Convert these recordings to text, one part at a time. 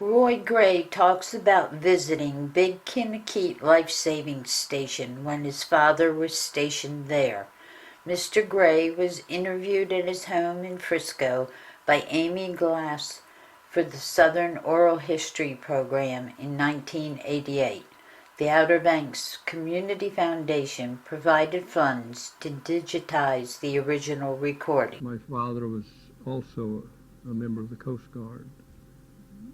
Roy Gray talks about visiting Big Kinnakeet Life-Saving Station when his father was stationed there. Mr. Gray was interviewed at his home in Frisco by Amy Glass for the Southern Oral History Program in 1988. The Outer Banks Community Foundation provided funds to digitize the original recording. My father was also a member of the Coast Guard.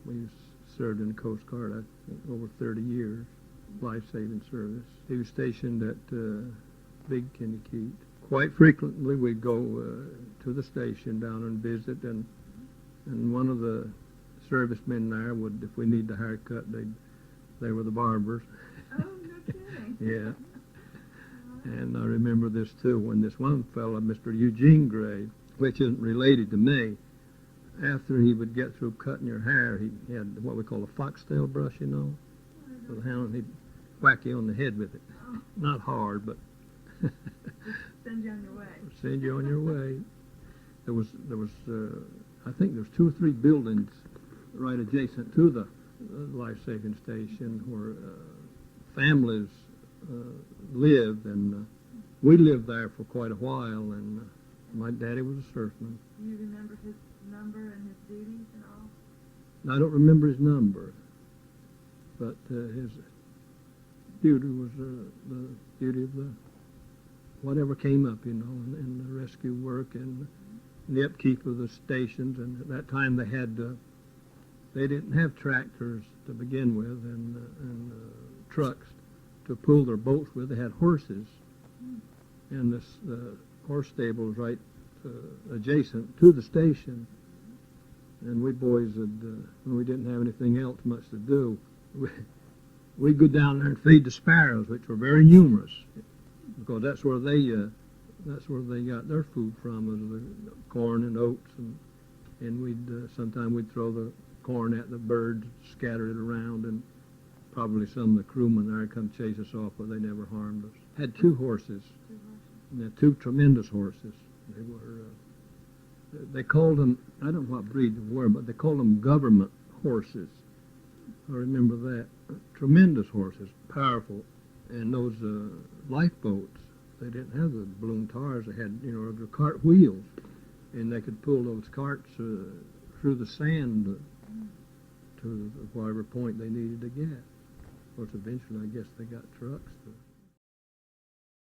We served in the Coast Guard, I think, over 30 years, life-saving service. He was stationed at Big Kinnakeet. Quite frequently we'd go to the station down and visit, and one of the servicemen there would, if we needed a haircut, they were the barbers. Oh, no kidding. Yeah. And I remember this too, when this one fellow, Mr. Eugene Gray, which isn't related to me, after he would get through cutting your hair, he had what we call a foxtail brush, you know, with a handle, and he'd whack you on the head with it. Oh. Not hard, but Send you on your way. send you on your way. There was I think there's 2 or 3 buildings right adjacent to the life-saving station where families lived, and we lived there for quite a while, and my daddy was a surfman. Do you remember his number and his duties and all? I don't remember his number, but his duty was the duty of the whatever came up, you know, and the rescue work and the upkeep of the stations. And at that time they didn't have tractors to begin with, and trucks to pull their boats with. They had horses, and the horse stable was right adjacent to the station. And we boys would, when we didn't have anything else much to do, we'd go down there and feed the sparrows, which were very numerous, because that's where they got their food from, was the corn and oats, and we'd sometimes we'd throw the corn at the birds, scatter it around, and probably some of the crewmen there come chase us off, but they never harmed us. Had 2 horses, and they're 2 tremendous horses. They were, they called them, I don't know what breed they were, but they called them government horses. I remember that. Tremendous horses, powerful. And those lifeboats, they didn't have the balloon tars. They had, you know, the cart wheels, and they could pull those carts through the sand to whatever point they needed to get. Of course, eventually, I guess they got trucks.